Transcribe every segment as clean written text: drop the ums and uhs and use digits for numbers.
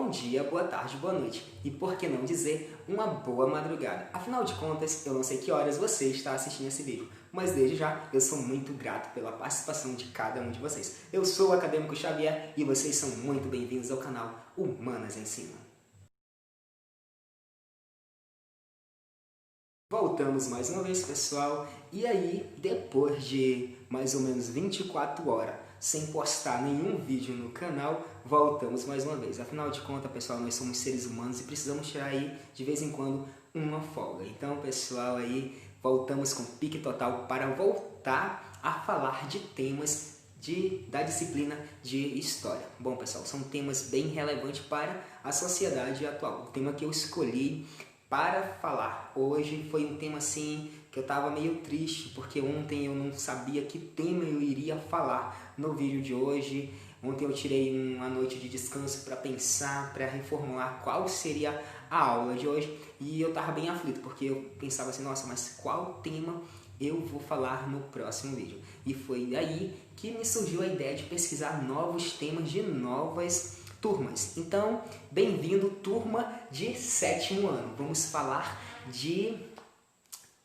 bom dia, boa tarde, boa noite e, por que não dizer, uma boa madrugada. Afinal de contas, eu não sei que horas você está assistindo esse vídeo, mas desde já eu sou muito grato pela participação de cada um de vocês. Eu sou o Acadêmico Xavier e vocês são muito bem-vindos ao canal Humanas Ensinam. Voltamos mais uma vez, pessoal, e aí, depois de mais ou menos 24 horas sem postar nenhum vídeo no canal, voltamos mais uma vez. Afinal de contas, pessoal, nós somos seres humanos e precisamos tirar aí, de vez em quando, uma folga. Então, pessoal, aí voltamos com pique total para voltar a falar de temas da disciplina de História. Bom, pessoal, são temas bem relevantes para a sociedade atual. O tema que eu escolhi para falar hoje foi um tema assim que eu estava meio triste, porque ontem eu não sabia que tema eu iria falar no vídeo de hoje. Ontem eu tirei uma noite de descanso para pensar, para reformular qual seria a aula de hoje, e eu estava bem aflito, porque eu pensava assim, nossa, mas qual tema eu vou falar no próximo vídeo? E foi aí que me surgiu a ideia de pesquisar novos temas de novas turmas. Então, bem-vindo, turma de 7º ano. Vamos falar de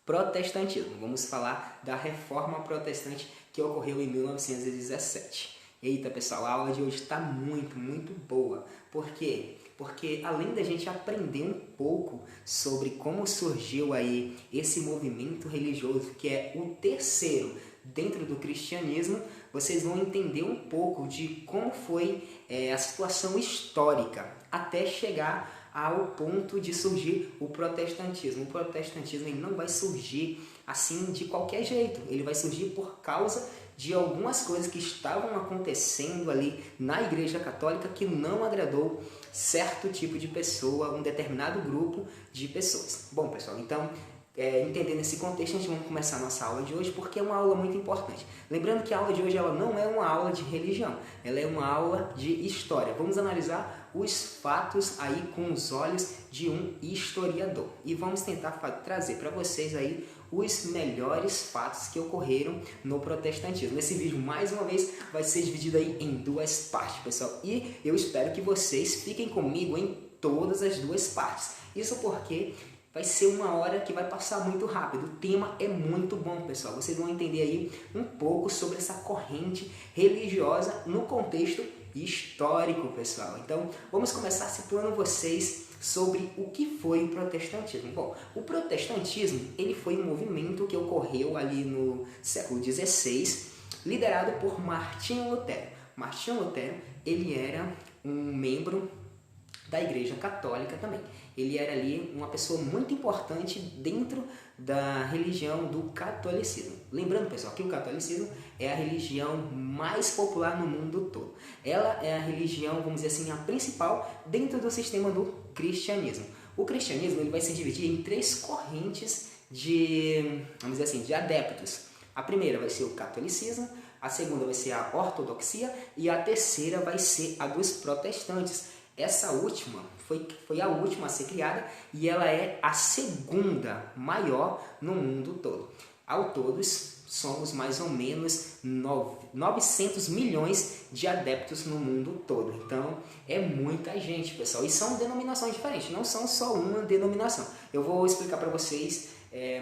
protestantismo. Vamos falar da Reforma Protestante que ocorreu em 1917. Eita, pessoal, a aula de hoje está muito boa. Por quê? Porque além da gente aprender um pouco sobre como surgiu aí esse movimento religioso, que é o terceiro dentro do cristianismo, vocês vão entender um pouco de como foi a situação histórica até chegar ao ponto de surgir o protestantismo. O protestantismo ele não vai surgir assim de qualquer jeito, ele vai surgir por causa de algumas coisas que estavam acontecendo ali na Igreja Católica que não agradou certo tipo de pessoa, um determinado grupo de pessoas. Bom, pessoal, então, entendendo esse contexto, a gente vai começar a nossa aula de hoje, porque é uma aula muito importante. Lembrando que a aula de hoje ela não é uma aula de religião, ela é uma aula de história. Vamos analisar os fatos aí com os olhos de um historiador. E vamos tentar trazer para vocês aí os melhores fatos que ocorreram no protestantismo. Esse vídeo, mais uma vez, vai ser dividido aí em duas partes, pessoal. E eu espero que vocês fiquem comigo em todas as duas partes. Isso porque vai ser uma hora que vai passar muito rápido. O tema é muito bom, pessoal. Vocês vão entender aí um pouco sobre essa corrente religiosa no contexto histórico, pessoal. Então, vamos começar situando vocês sobre o que foi o protestantismo. Bom, o protestantismo ele foi um movimento que ocorreu ali no século XVI, liderado por Martinho Lutero. Martinho Lutero ele era um membro da Igreja Católica também. Ele era ali uma pessoa muito importante dentro da religião do catolicismo. Lembrando, pessoal, que o catolicismo é a religião mais popular no mundo todo. Ela é a religião, vamos dizer assim, a principal dentro do sistema do cristianismo. O cristianismo ele vai se dividir em três correntes de, vamos dizer assim, de adeptos. A primeira vai ser o catolicismo, a segunda vai ser a ortodoxia e a terceira vai ser a dos protestantes. Essa última foi a última a ser criada e ela é a segunda maior no mundo todo. Ao todos, somos mais ou menos 900 milhões de adeptos no mundo todo. Então, é muita gente, pessoal. E são denominações diferentes, não são só uma denominação. Eu vou explicar para vocês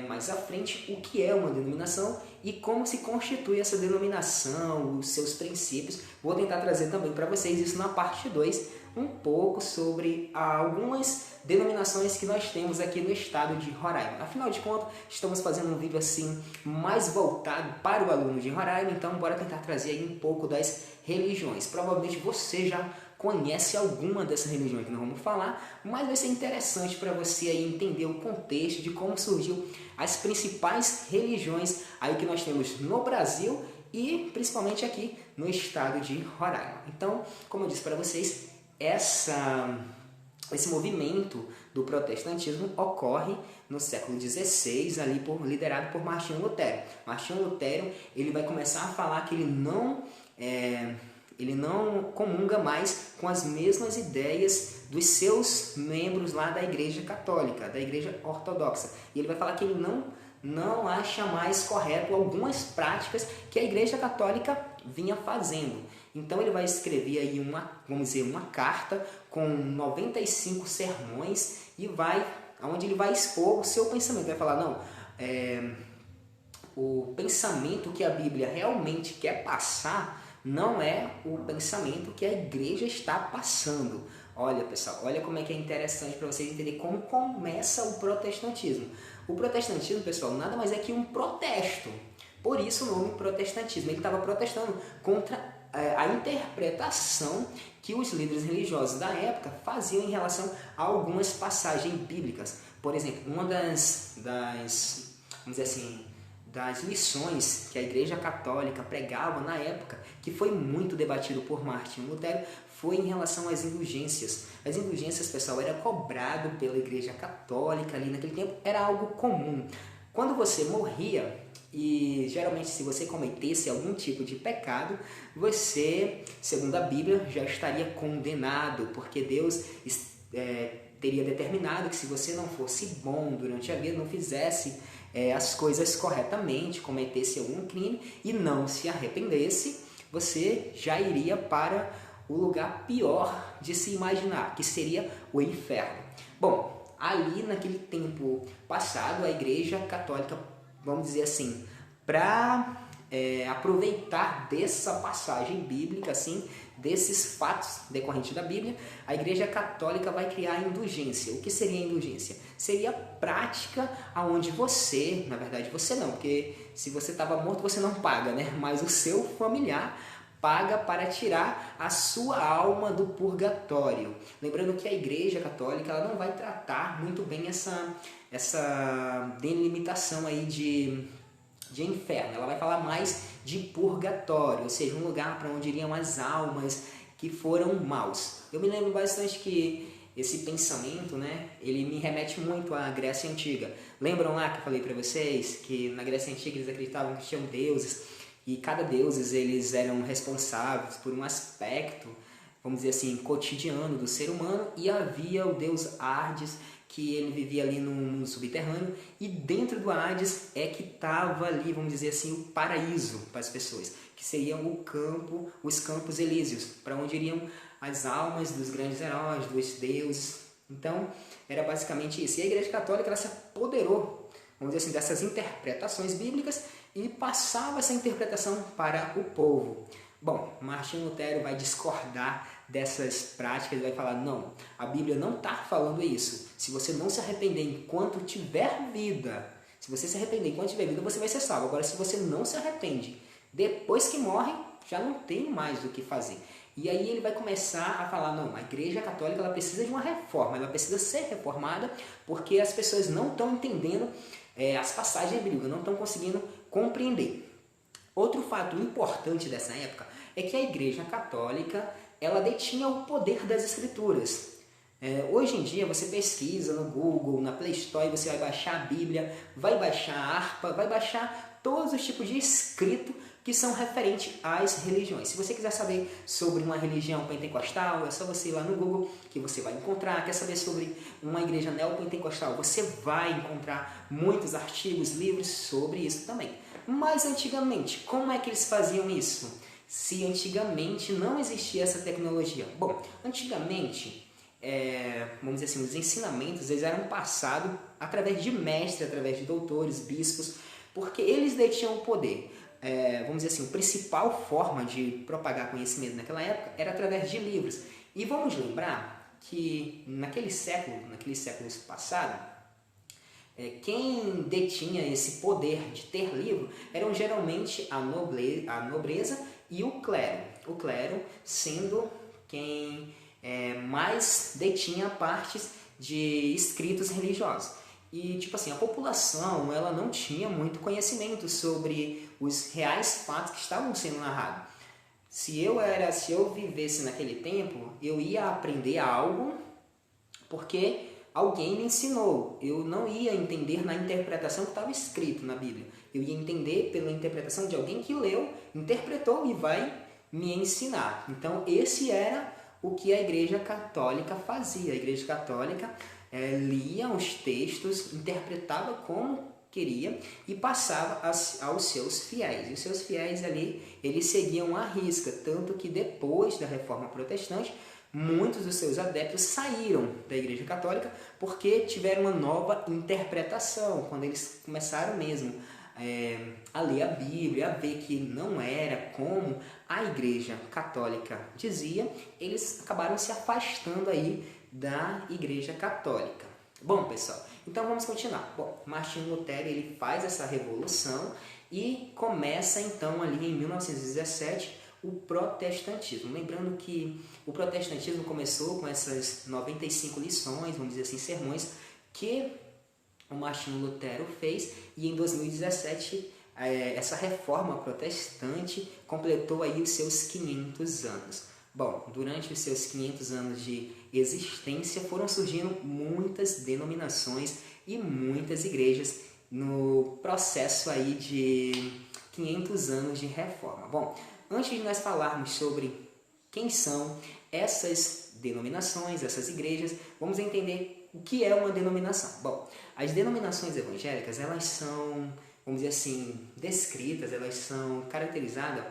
mais à frente o que é uma denominação e como se constitui essa denominação, os seus princípios. Vou tentar trazer também para vocês isso na parte 2, um pouco sobre algumas denominações que nós temos aqui no estado de Roraima. Afinal de contas, estamos fazendo um vídeo assim mais voltado para o aluno de Roraima, então bora tentar trazer aí um pouco das religiões. Provavelmente você já conhece alguma dessas religiões que nós vamos falar, mas vai ser interessante para você aí entender o contexto de como surgiu as principais religiões aí que nós temos no Brasil e principalmente aqui no estado de Roraima. Então, como eu disse para vocês, esse movimento do protestantismo ocorre no século XVI, ali liderado por Martinho Lutero. Martinho Lutero ele vai começar a falar que ele não comunga mais com as mesmas ideias dos seus membros lá da Igreja Católica, da Igreja Ortodoxa. E ele vai falar que ele não acha mais correto algumas práticas que a Igreja Católica vinha fazendo. Então ele vai escrever aí vamos dizer, uma carta com 95 sermões e onde ele vai expor o seu pensamento. Vai falar, não, o pensamento que a Bíblia realmente quer passar não é o pensamento que a igreja está passando. Olha, pessoal, olha como é que é interessante para vocês entenderem como começa o protestantismo. O protestantismo, pessoal, nada mais é que um protesto. Por isso o nome protestantismo. Ele estava protestando contra a interpretação que os líderes religiosos da época faziam em relação a algumas passagens bíblicas. Por exemplo, uma das vamos dizer assim, das lições que a Igreja Católica pregava na época, que foi muito debatido por Martinho Lutero, foi em relação às indulgências. As indulgências, pessoal, era cobrado pela Igreja Católica ali naquele tempo, era algo comum. Quando você morria, e geralmente se você cometesse algum tipo de pecado, você, segundo a Bíblia, já estaria condenado, porque Deus teria determinado que se você não fosse bom durante a vida, não fizesse as coisas corretamente, cometesse algum crime e não se arrependesse, você já iria para o lugar pior de se imaginar, que seria o inferno. Bom, ali naquele tempo passado, a Igreja Católica, vamos dizer assim, para aproveitar dessa passagem bíblica, assim, desses fatos decorrentes da Bíblia, a Igreja Católica vai criar a indulgência. O que seria a indulgência? Seria a prática aonde você, na verdade você não, porque se você estava morto você não paga, né? Mas o seu familiar paga para tirar a sua alma do purgatório. Lembrando que a Igreja Católica ela não vai tratar muito bem essa delimitação aí de inferno. Ela vai falar mais de purgatório, ou seja, um lugar para onde iriam as almas que foram maus. Eu me lembro bastante que esse pensamento, né, ele me remete muito à Grécia Antiga. Lembram lá que eu falei para vocês que na Grécia Antiga eles acreditavam que tinham deuses e cada deuses eles eram responsáveis por um aspecto, vamos dizer assim, cotidiano do ser humano, e havia o deus Hades, que ele vivia ali no mundo subterrâneo, e dentro do Hades é que estava ali, vamos dizer assim, o paraíso para as pessoas, que seriam os campos elíseos, para onde iriam as almas dos grandes heróis, dos deuses. Então, era basicamente isso. E a Igreja Católica ela se apoderou, vamos dizer assim, dessas interpretações bíblicas e passava essa interpretação para o povo. Bom, Martinho Lutero vai discordar dessas práticas, ele vai falar, não, a Bíblia não está falando isso. Se você não se arrepender enquanto tiver vida, você vai ser salvo. Agora, se você não se arrepende, depois que morre, já não tem mais o que fazer. E aí ele vai começar a falar, não, a Igreja Católica ela precisa de uma reforma, ela precisa ser reformada, porque as pessoas não estão entendendo as passagens bíblicas, não estão conseguindo compreender. Outro fato importante dessa época é que a Igreja Católica ela detinha o poder das Escrituras. Hoje em dia você pesquisa no Google, na Play Store, você vai baixar a Bíblia, vai baixar a harpa, vai baixar todos os tipos de escrito que são referentes às religiões. Se você quiser saber sobre uma religião pentecostal, é só você ir lá no Google que você vai encontrar. Quer saber sobre uma igreja neopentecostal? Você vai encontrar muitos artigos, livros sobre isso também. Mas antigamente, como é que eles faziam isso? Se antigamente não existia essa tecnologia. Bom, antigamente, vamos dizer assim, os ensinamentos eles eram passados através de mestres, através de doutores, bispos, porque eles detinham o poder. Vamos dizer assim, a principal forma de propagar conhecimento naquela época era através de livros. E vamos lembrar que naqueles séculos passados, quem detinha esse poder de ter livro eram geralmente a nobreza e o clero. O clero sendo quem mais detinha partes de escritos religiosos. E, tipo assim, a população ela não tinha muito conhecimento sobre os reais fatos que estavam sendo narrados. Se eu vivesse naquele tempo, eu ia aprender algo porque alguém me ensinou. Eu não ia entender na interpretação que estava escrito na Bíblia. Eu ia entender pela interpretação de alguém que leu, interpretou e vai me ensinar. Então, esse era o que a Igreja Católica fazia. A Igreja Católica lia os textos, interpretava como queria e passava aos seus fiéis. E os seus fiéis ali, eles seguiam à risca, tanto que depois da Reforma Protestante, muitos dos seus adeptos saíram da Igreja Católica porque tiveram uma nova interpretação, quando eles começaram mesmo a ler a Bíblia, a ver que não era como a Igreja Católica dizia, eles acabaram se afastando aí da Igreja Católica. Bom, pessoal, então vamos continuar. Bom, Martinho Lutero, ele faz essa revolução e começa então ali em 1917 o protestantismo. Lembrando que o protestantismo começou com essas 95 lições, vamos dizer assim, sermões, que o Martinho Lutero fez, e em 2017 essa reforma protestante completou aí os seus 500 anos. Bom, durante os seus 500 anos de existência foram surgindo muitas denominações e muitas igrejas no processo aí de 500 anos de reforma. Bom, antes de nós falarmos sobre quem são essas denominações, essas igrejas, vamos entender o que é uma denominação. Bom, as denominações evangélicas, elas são, vamos dizer assim, descritas, elas são caracterizadas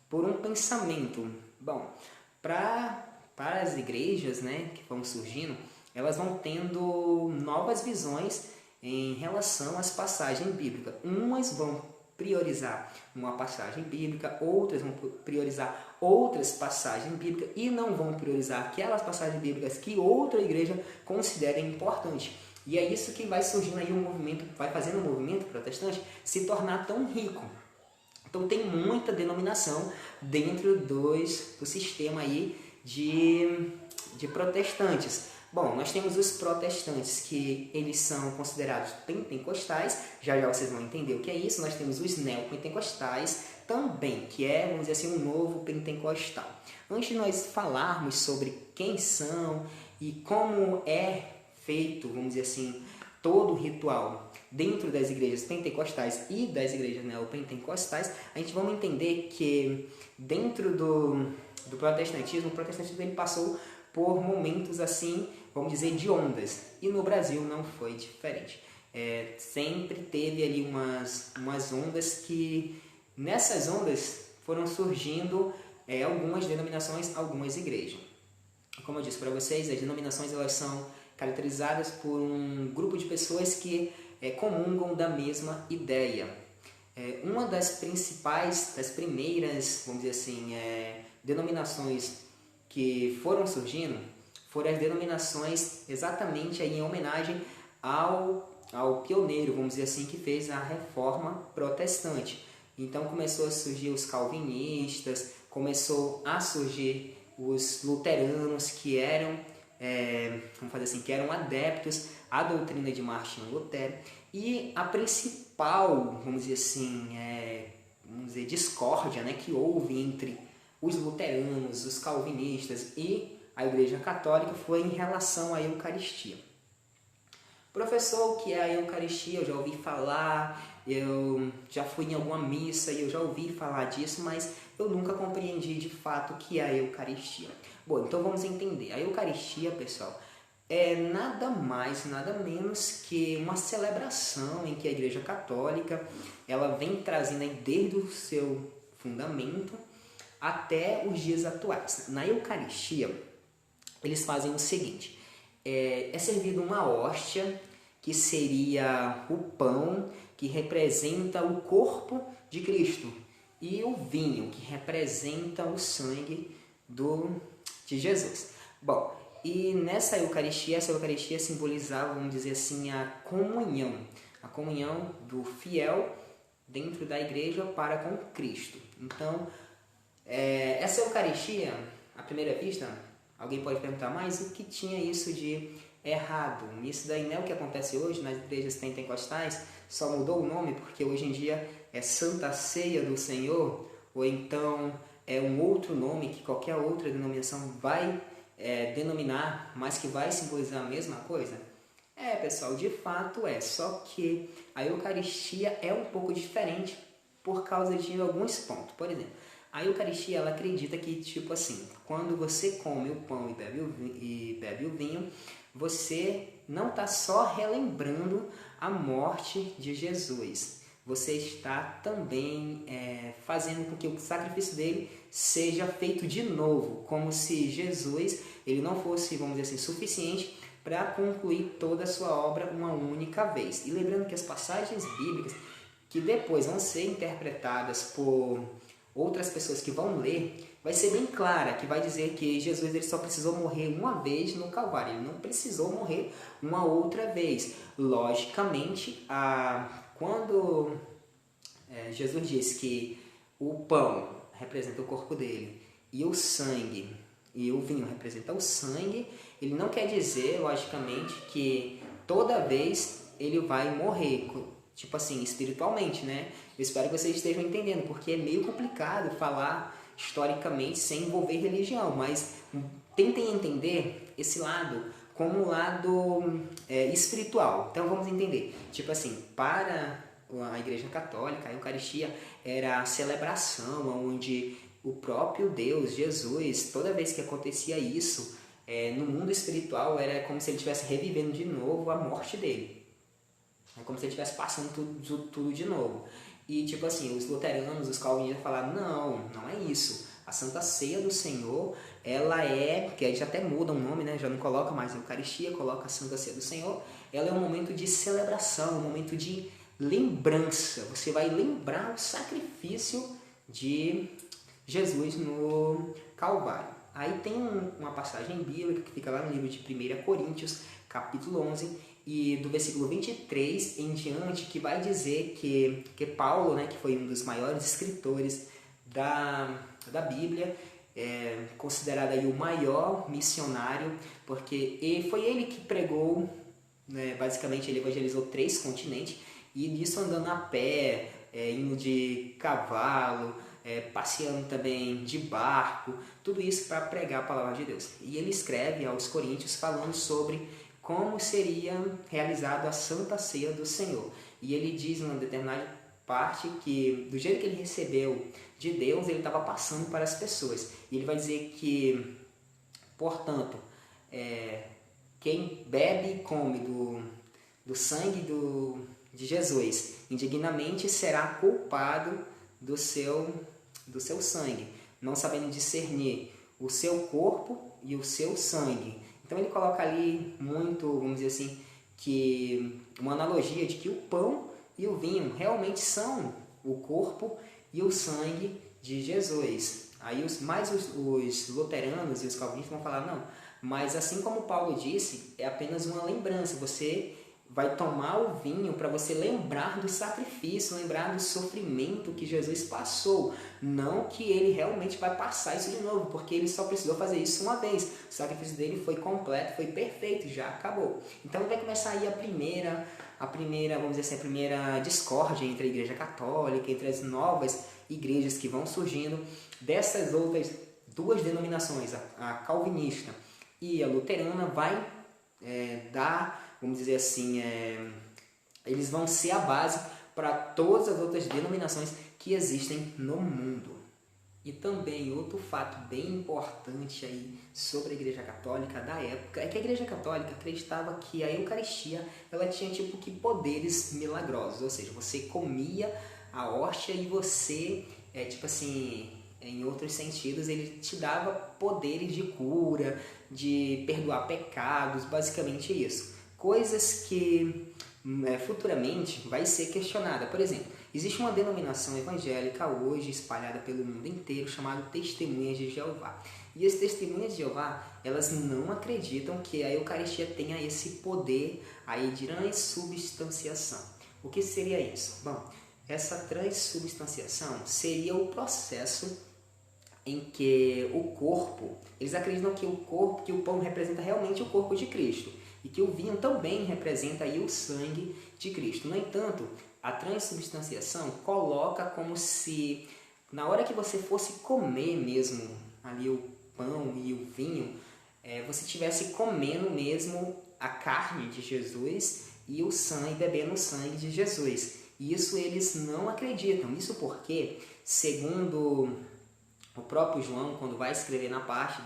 por um pensamento. Bom, para as igrejas, né, que vão surgindo, elas vão tendo novas visões em relação às passagens bíblicas. Umas vão priorizar uma passagem bíblica, outras vão priorizar outras passagens bíblicas e não vão priorizar aquelas passagens bíblicas que outra igreja considera importante. E é isso que vai surgindo aí um movimento, vai fazendo o movimento protestante se tornar tão rico. Então tem muita denominação dentro do sistema aí de protestantes. Bom, nós temos os protestantes, que eles são considerados pentecostais, já já vocês vão entender o que é isso. Nós temos os neopentecostais também, que é, vamos dizer assim, um novo pentecostal. Antes de nós falarmos sobre quem são e como é feito, vamos dizer assim, todo o ritual dentro das igrejas pentecostais e das igrejas neopentecostais, a gente vai entender que dentro do protestantismo, o protestantismo ele passou por momentos assim, vamos dizer, de ondas. E no Brasil não foi diferente. Sempre teve ali umas ondas que, nessas ondas, foram surgindo algumas denominações, algumas igrejas. Como eu disse para vocês, as denominações elas são caracterizadas por um grupo de pessoas que comungam da mesma ideia. Uma das principais, das primeiras, vamos dizer assim, denominações que foram surgindo foram as denominações exatamente aí em homenagem ao pioneiro, vamos dizer assim, que fez a reforma protestante. Então começou a surgir os calvinistas, começou a surgir os luteranos, que eram, vamos fazer assim, que eram adeptos à doutrina de Martinho Lutero. E a principal, vamos dizer assim, discórdia, né, que houve entre os luteranos, os calvinistas e a Igreja Católica foi em relação à Eucaristia. Professor, o que é a Eucaristia? Eu já ouvi falar, eu já fui em alguma missa e eu já ouvi falar disso, mas eu nunca compreendi de fato o que é a Eucaristia. Bom, então vamos entender. A Eucaristia, pessoal, é nada mais, nada menos que uma celebração em que a Igreja Católica ela vem trazendo aí desde o seu fundamento até os dias atuais. Na Eucaristia, eles fazem o seguinte: é servido uma hóstia, que seria o pão, que representa o corpo de Cristo, e o vinho, que representa o sangue de Jesus. Bom, e nessa Eucaristia, essa Eucaristia simbolizava, vamos dizer assim, a comunhão do fiel dentro da igreja para com Cristo. Então, essa Eucaristia, à primeira vista, alguém pode perguntar, mas o que tinha isso de errado? Isso daí não é o que acontece hoje nas igrejas pentecostais, só mudou o nome porque hoje em dia é Santa Ceia do Senhor, ou então é um outro nome que qualquer outra denominação vai denominar, mas que vai simbolizar a mesma coisa? Pessoal, de fato só que a Eucaristia é um pouco diferente por causa de alguns pontos. Por exemplo, A Eucaristia, ela acredita que, tipo assim, quando você come o pão e bebe o vinho, você não está só relembrando a morte de Jesus. Você está também fazendo com que o sacrifício dele seja feito de novo, como se Jesus ele não fosse, vamos dizer assim, suficiente para concluir toda a sua obra uma única vez. E lembrando que as passagens bíblicas que depois vão ser interpretadas por outras pessoas que vão ler, vai ser bem clara, que vai dizer que Jesus ele só precisou morrer uma vez no Calvário, ele não precisou morrer uma outra vez. Logicamente, quando Jesus diz que o pão representa o corpo dele e o sangue e o vinho representa o sangue, ele não quer dizer, logicamente, que toda vez ele vai morrer, tipo assim, espiritualmente, né? Eu espero que vocês estejam entendendo, porque é meio complicado falar historicamente sem envolver religião, mas tentem entender esse lado como um lado espiritual. Então vamos entender, tipo assim, para a Igreja Católica, a Eucaristia era a celebração onde o próprio Deus, Jesus, toda vez que acontecia isso, no mundo espiritual era como se ele estivesse revivendo de novo a morte dele. É como se ele estivesse passando tudo de novo. E tipo assim, os luteranos, os calvinistas falaram, não é isso. A Santa Ceia do Senhor, ela que a gente até muda o nome, né? Já não coloca mais a Eucaristia, coloca a Santa Ceia do Senhor. Ela é um momento de celebração, um momento de lembrança. Você vai lembrar o sacrifício de Jesus no Calvário. Aí tem uma passagem bíblica que fica lá no livro de 1 Coríntios, capítulo 11, e do versículo 23 em diante, que vai dizer que Paulo, né, que foi um dos maiores escritores da Bíblia, considerado aí o maior missionário, porque foi ele que pregou, né, basicamente ele evangelizou 3 continentes, e nisso andando a pé, indo de cavalo, passeando também de barco, tudo isso para pregar a palavra de Deus. E ele escreve aos Coríntios falando sobre como seria realizado a Santa Ceia do Senhor. E ele diz em uma determinada parte que do jeito que ele recebeu de Deus, ele estava passando para as pessoas. E ele vai dizer que, portanto, quem bebe e come do sangue de Jesus indignamente será culpado do seu sangue, não sabendo discernir o seu corpo e o seu sangue. Então ele coloca ali muito, vamos dizer assim, que uma analogia de que o pão e o vinho realmente são o corpo e o sangue de Jesus. Aí os luteranos e os calvinistas vão falar, não, mas assim como Paulo disse, é apenas uma lembrança. Você vai tomar o vinho para você lembrar do sacrifício, lembrar do sofrimento que Jesus passou. Não que ele realmente vai passar isso de novo, porque ele só precisou fazer isso uma vez. O sacrifício dele foi completo, foi perfeito, já acabou. Então vai começar aí a primeira, vamos dizer assim, a primeira discórdia entre a Igreja Católica, entre as novas igrejas que vão surgindo, dessas outras 2 denominações, a calvinista e a luterana, vai dar, vamos dizer assim, eles vão ser a base para todas as outras denominações que existem no mundo. E também outro fato bem importante aí sobre a Igreja Católica da época é que a Igreja Católica acreditava que a Eucaristia ela tinha tipo que poderes milagrosos, ou seja, você comia a hóstia e você, tipo assim, em outros sentidos, ele te dava poderes de cura, de perdoar pecados, basicamente isso. Coisas que futuramente vai ser questionada. Por exemplo, existe uma denominação evangélica hoje espalhada pelo mundo inteiro chamada Testemunhas de Jeová. E as Testemunhas de Jeová, elas não acreditam que a Eucaristia tenha esse poder aí de transubstanciação. O que seria isso? Bom, essa transubstanciação seria o processo em que o corpo, eles acreditam que o pão representa realmente o corpo de Cristo e que o vinho também representa aí o sangue de Cristo. No entanto, a transubstanciação coloca como se na hora que você fosse comer mesmo ali o pão e o vinho, você estivesse comendo mesmo a carne de Jesus e o sangue, bebendo o sangue de Jesus. E isso eles não acreditam. Isso porque, segundo O próprio João, quando vai escrever na parte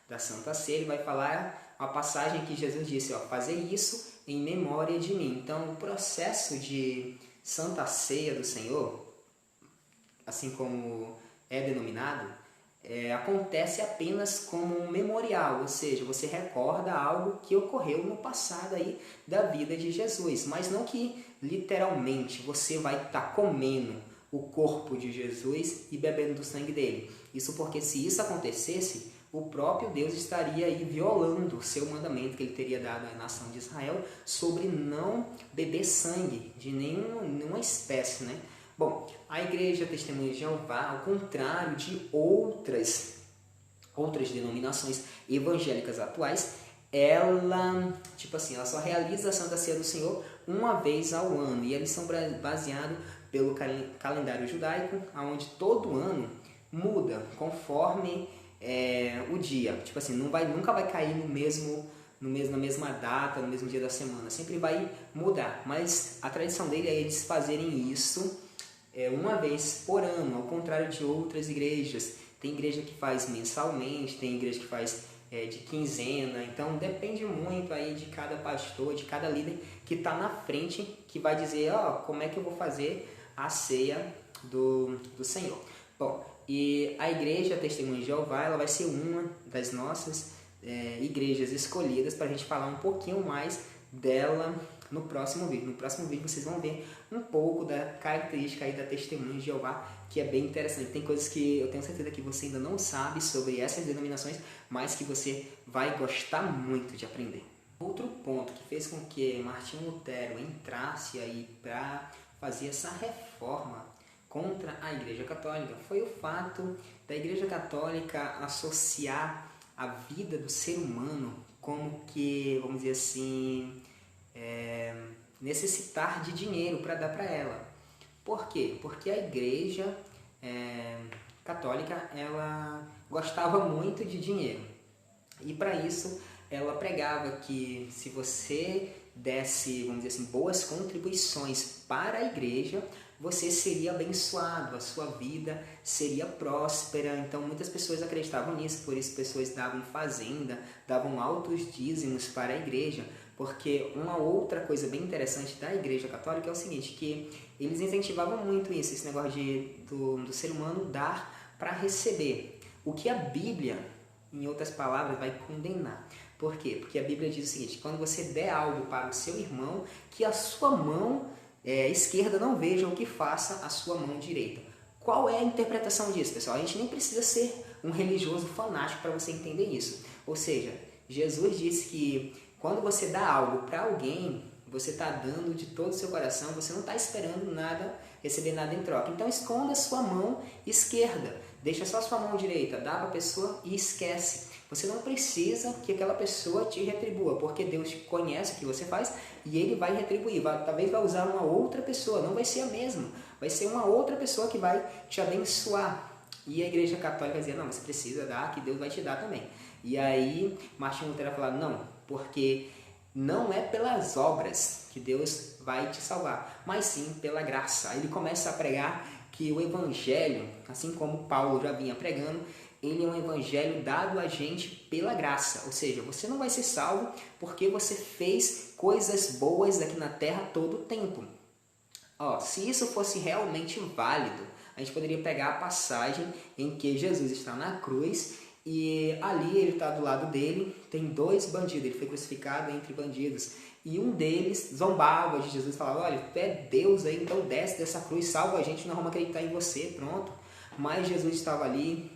da Santa Ceia, ele vai falar uma passagem que Jesus disse, ó, fazer isso em memória de mim. Então, o processo de Santa Ceia do Senhor, assim como é denominado, acontece apenas como um memorial, ou seja, você recorda algo que ocorreu no passado aí da vida de Jesus, mas não que literalmente você vai estar comendo o corpo de Jesus e bebendo do sangue dele. Isso porque se isso acontecesse, o próprio Deus estaria aí violando o seu mandamento que ele teria dado à nação de Israel sobre não beber sangue de nenhuma espécie, né? Bom, a Igreja Testemunha de Jeová, ao contrário de outras denominações evangélicas atuais, ela só realiza a Santa Ceia do Senhor uma vez ao ano. E eles são baseados pelo calendário judaico, onde todo ano muda conforme o dia. Nunca vai cair na mesma data, no mesmo dia da semana. Sempre vai mudar. Mas a tradição dele é eles fazerem isso uma vez por ano, ao contrário de outras igrejas. Tem igreja que faz mensalmente, tem igreja que faz de quinzena. Então depende muito aí de cada pastor, de cada líder que está na frente, que vai dizer, como é que eu vou fazer a ceia do Senhor. Bom, e a Igreja Testemunha de Jeová, ela vai ser uma das nossas igrejas escolhidas para a gente falar um pouquinho mais dela no próximo vídeo. No próximo vídeo vocês vão ver um pouco da característica aí da Testemunha de Jeová, que é bem interessante. Tem coisas que eu tenho certeza que você ainda não sabe sobre essas denominações, mas que você vai gostar muito de aprender. Outro ponto que fez com que Martinho Lutero entrasse aí para fazer essa reforma contra a Igreja Católica foi o fato da Igreja Católica associar a vida do ser humano como que, vamos dizer assim, necessitar de dinheiro para dar para ela. Por quê? Porque a Igreja Católica, ela gostava muito de dinheiro. E para isso ela pregava que se você desse, vamos dizer assim, boas contribuições para a igreja, você seria abençoado, a sua vida seria próspera. Então muitas pessoas acreditavam nisso, por isso pessoas davam fazenda, davam altos dízimos para a igreja, porque uma outra coisa bem interessante da Igreja Católica é o seguinte, que eles incentivavam muito isso, esse negócio do ser humano dar para receber, o que a Bíblia, em outras palavras, vai condenar. Por quê? Porque a Bíblia diz o seguinte, quando você der algo para o seu irmão, que a sua mão esquerda não veja o que faça a sua mão direita. Qual é a interpretação disso, pessoal? A gente nem precisa ser um religioso fanático para você entender isso. Ou seja, Jesus disse que quando você dá algo para alguém, você está dando de todo o seu coração, você não está esperando nada, receber nada em troca. Então esconda a sua mão esquerda, deixa só a sua mão direita, dá para a pessoa e esquece. Você não precisa que aquela pessoa te retribua, porque Deus conhece o que você faz e Ele vai retribuir. Talvez vai usar uma outra pessoa, não vai ser a mesma, vai ser uma outra pessoa que vai te abençoar. E a Igreja Católica dizia, não, você precisa dar, que Deus vai te dar também. E aí Martinho Lutero vai falar, não, porque não é pelas obras que Deus vai te salvar, mas sim pela graça. Aí ele começa a pregar que o Evangelho, assim como Paulo já vinha pregando, ele é um evangelho dado a gente pela graça. Ou seja, você não vai ser salvo porque você fez coisas boas aqui na terra todo o tempo. Se isso fosse realmente válido, a gente poderia pegar a passagem em que Jesus está na cruz e ali ele está do lado dele, tem dois bandidos, ele foi crucificado entre bandidos. E um deles zombava de Jesus, falava, olha, tu é Deus aí, então desce dessa cruz, salva a gente, nós vamos acreditar em você, pronto. Mas Jesus estava ali,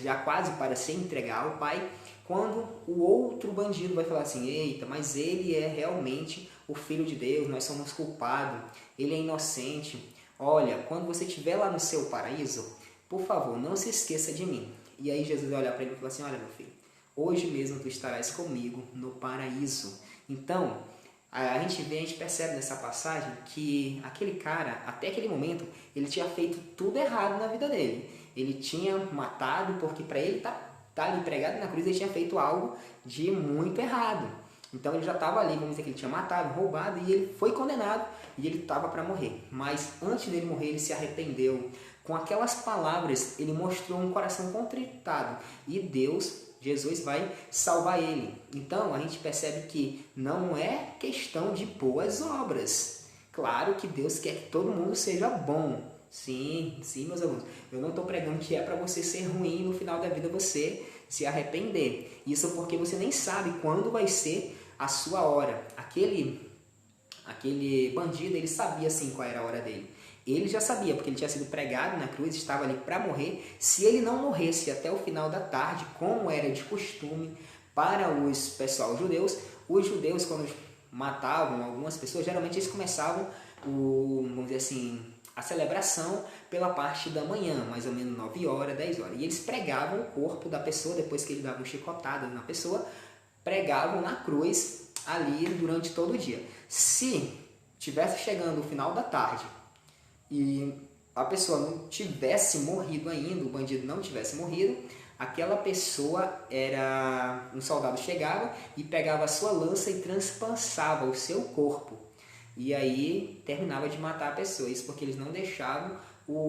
já quase para se entregar ao Pai, quando o outro bandido vai falar assim, eita, mas ele é realmente o Filho de Deus, nós somos culpados, ele é inocente. Olha, quando você estiver lá no seu paraíso, por favor, não se esqueça de mim. E aí Jesus vai olhar para ele e falar assim, olha meu filho, hoje mesmo tu estarás comigo no paraíso. Então, a gente percebe nessa passagem que aquele cara, até aquele momento, ele tinha feito tudo errado na vida dele. Ele tinha matado, porque para ele tá ali pregado na cruz, ele tinha feito algo de muito errado. Então ele já estava ali, vamos dizer que ele tinha matado, roubado, e ele foi condenado, e ele estava para morrer. Mas antes dele morrer, ele se arrependeu. com aquelas palavras, ele mostrou um coração contritado e Jesus vai salvar ele. Então a gente percebe que não é questão de boas obras. Claro que Deus quer que todo mundo seja bom. Sim, meus alunos. Eu não estou pregando que é para você ser ruim e no final da vida você se arrepender. Isso porque você nem sabe quando vai ser a sua hora. Aquele bandido, ele sabia sim qual era a hora dele. Ele já sabia, porque ele tinha sido pregado na cruz, estava ali para morrer. Se ele não morresse até o final da tarde, como era de costume para os judeus, quando matavam algumas pessoas, geralmente eles começavam, vamos dizer assim, a celebração pela parte da manhã, mais ou menos 9 horas, 10 horas. E eles pregavam o corpo da pessoa, depois que eles davam chicotadas na pessoa, pregavam na cruz ali durante todo o dia. Se tivesse chegando o final da tarde e a pessoa não tivesse morrido ainda, o bandido não tivesse morrido, aquela pessoa um soldado chegava e pegava a sua lança e transpassava o seu corpo. E aí terminava de matar a pessoa. Isso porque eles não deixavam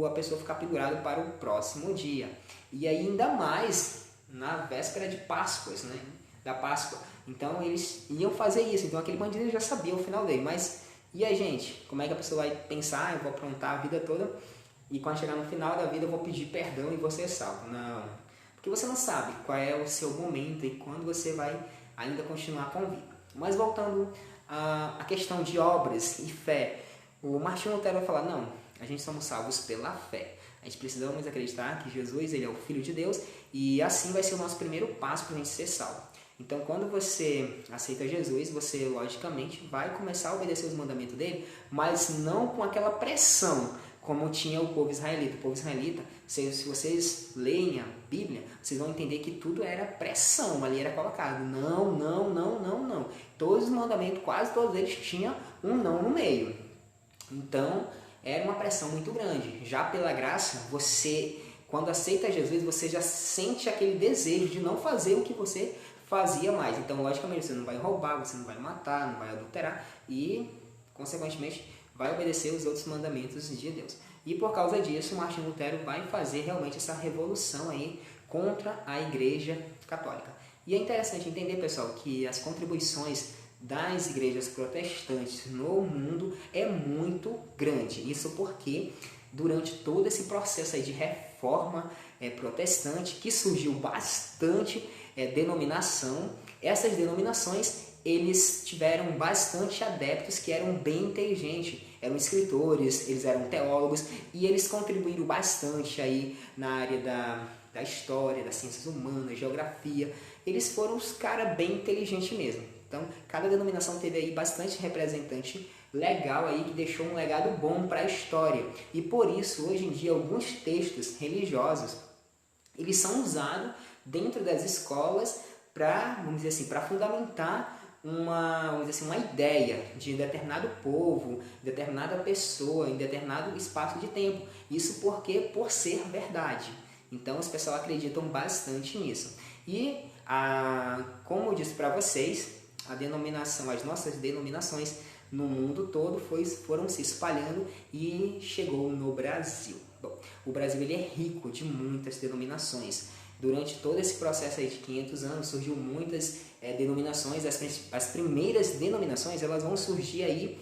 a pessoa ficar pendurada para o próximo dia. E aí ainda mais na véspera de Páscoas, né? Da Páscoa. Então eles iam fazer isso. Então aquele bandido já sabia o final dele. Mas e aí, gente? Como é que a pessoa vai pensar? Eu vou aprontar a vida toda e quando chegar no final da vida eu vou pedir perdão e vou ser salvo. Não. Porque você não sabe qual é o seu momento e quando você vai ainda continuar com vida. Mas voltando à questão de obras e fé, o Martinho Lutero vai falar, não, a gente somos salvos pela fé. A gente precisamos acreditar que Jesus ele é o Filho de Deus e assim vai ser o nosso primeiro passo para a gente ser salvo. Então, quando você aceita Jesus, você, logicamente, vai começar a obedecer os mandamentos dele, mas não com aquela pressão, como tinha o povo israelita. O povo israelita, se vocês leem a Bíblia, vocês vão entender que tudo era pressão, ali era colocado. Não, não, não, não, não. Todos os mandamentos, quase todos eles, tinham um não no meio. Então, era uma pressão muito grande. Já pela graça, você, quando aceita Jesus, você já sente aquele desejo de não fazer o que você fazia mais. Então, logicamente, você não vai roubar, você não vai matar, não vai adulterar e, consequentemente, vai obedecer os outros mandamentos de Deus. E por causa disso, Martinho Lutero vai fazer realmente essa revolução aí contra a Igreja Católica. E é interessante entender, pessoal, que as contribuições das igrejas protestantes no mundo é muito grande. Isso porque durante todo esse processo aí de reforma protestante, que surgiu bastante denominação, essas denominações eles tiveram bastante adeptos que eram bem inteligentes, eram escritores, eles eram teólogos e eles contribuíram bastante aí na área da história, das ciências humanas, geografia. Eles foram os caras bem inteligentes mesmo. Então, cada denominação teve aí bastante representante legal aí que deixou um legado bom para a história. E por isso, hoje em dia, alguns textos religiosos, eles são usados dentro das escolas para, vamos dizer assim, para fundamentar uma ideia de determinado povo, determinada pessoa, em determinado espaço de tempo. Isso porque por ser verdade. Então, os pessoal acreditam bastante nisso. E, como eu disse para vocês, as nossas denominações no mundo todo foram se espalhando e chegou no Brasil. Bom, o Brasil ele é rico de muitas denominações. Durante todo esse processo aí de 500 anos surgiu muitas denominações. As primeiras denominações elas vão surgir aí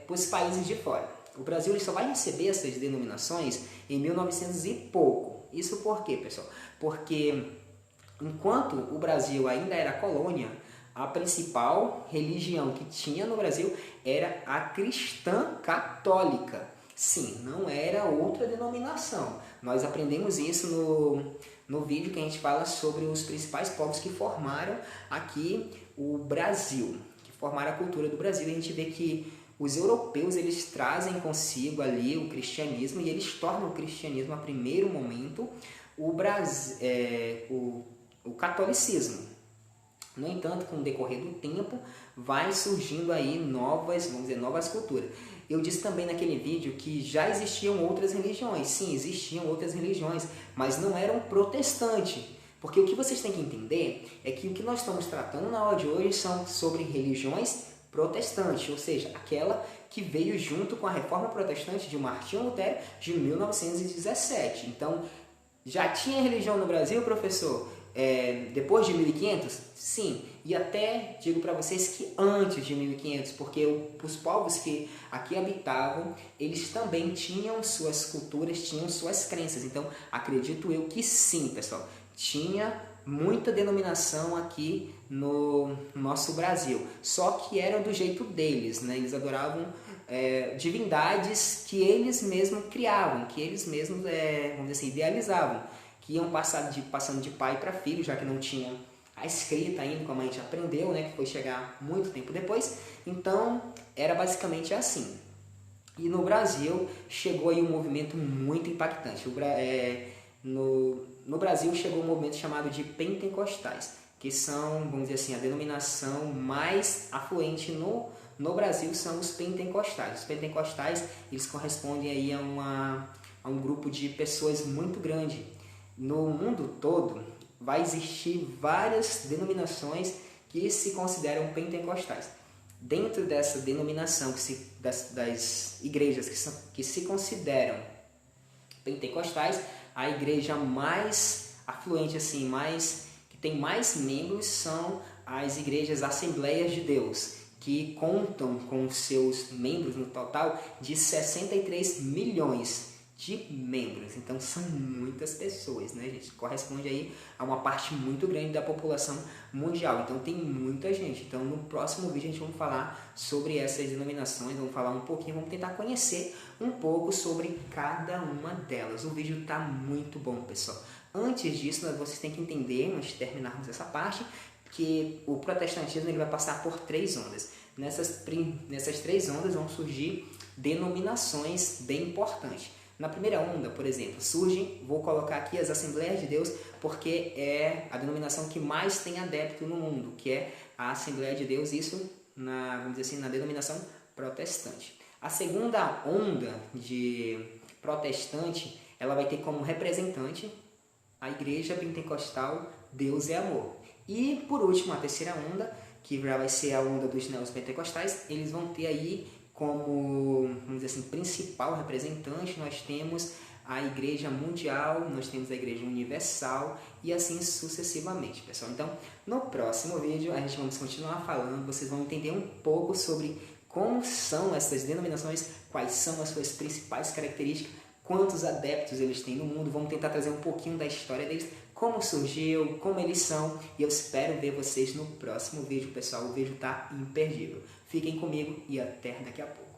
para os países de fora. O Brasil ele só vai receber essas denominações em 1900 e pouco. Isso por quê, pessoal? Porque enquanto o Brasil ainda era colônia, a principal religião que tinha no Brasil era a cristã católica. Sim, não era outra denominação. Nós aprendemos isso no vídeo que a gente fala sobre os principais povos que formaram aqui o Brasil, que formaram a cultura do Brasil. E a gente vê que os europeus eles trazem consigo ali o cristianismo e eles tornam o cristianismo, a primeiro momento, o catolicismo. No entanto, com o decorrer do tempo, vai surgindo aí novas culturas. Eu disse também naquele vídeo que já existiam outras religiões. Sim, existiam outras religiões, mas não eram protestantes. Porque o que vocês têm que entender é que o que nós estamos tratando na aula de hoje são sobre religiões protestante, ou seja, aquela que veio junto com a Reforma Protestante de Martinho Lutero de 1917. Então, já tinha religião no Brasil, professor? Depois de 1500? Sim, e até digo para vocês que antes de 1500, porque os povos que aqui habitavam, eles também tinham suas culturas, tinham suas crenças. Então, acredito eu que sim, pessoal, tinha muita denominação aqui no nosso Brasil, só que eram do jeito deles, né? Eles adoravam divindades que eles mesmos criavam, que eles mesmos, vamos dizer assim, idealizavam, que iam passando de pai para filho, já que não tinha a escrita ainda, como a gente aprendeu, né? Que foi chegar muito tempo depois. Então, era basicamente assim. E no Brasil chegou aí um movimento muito impactante. No Brasil chegou um movimento chamado de pentecostais, que são, vamos dizer assim, a denominação mais afluente no Brasil são os pentecostais. Os pentecostais, eles correspondem aí a um grupo de pessoas muito grande. No mundo todo vai existir várias denominações que se consideram pentecostais. Dentro dessa denominação, das igrejas que se consideram pentecostais, a igreja mais afluente, assim, que tem mais membros, são as igrejas Assembleias de Deus, que contam com seus membros no total de 63 milhões de membros. Então são muitas pessoas, né, gente? Corresponde aí a uma parte muito grande da população mundial. Então tem muita gente. Então no próximo vídeo a gente vai falar sobre essas denominações, vamos falar um pouquinho, vamos tentar conhecer um pouco sobre cada uma delas. O vídeo está muito bom, pessoal. Antes disso, vocês têm que entender, antes de terminarmos essa parte, que o protestantismo ele vai passar por 3 ondas. Nessas 3 ondas vão surgir denominações bem importantes. Na primeira onda, por exemplo, vou colocar aqui as Assembleias de Deus, porque é a denominação que mais tem adepto no mundo, que é a Assembleia de Deus, isso vamos dizer assim, na denominação protestante. A segunda onda de protestante, ela vai ter como representante a Igreja Pentecostal Deus é Amor. E, por último, a terceira onda, que já vai ser a onda dos neopentecostais, eles vão ter aí como, vamos dizer assim, principal representante, nós temos a Igreja Mundial, nós temos a Igreja Universal e assim sucessivamente, pessoal. Então, no próximo vídeo a gente vamos continuar falando, vocês vão entender um pouco sobre como são essas denominações, quais são as suas principais características, quantos adeptos eles têm no mundo, vamos tentar trazer um pouquinho da história deles, como surgiu, como eles são, e eu espero ver vocês no próximo vídeo, pessoal. O vídeo está imperdível. Fiquem comigo e até daqui a pouco.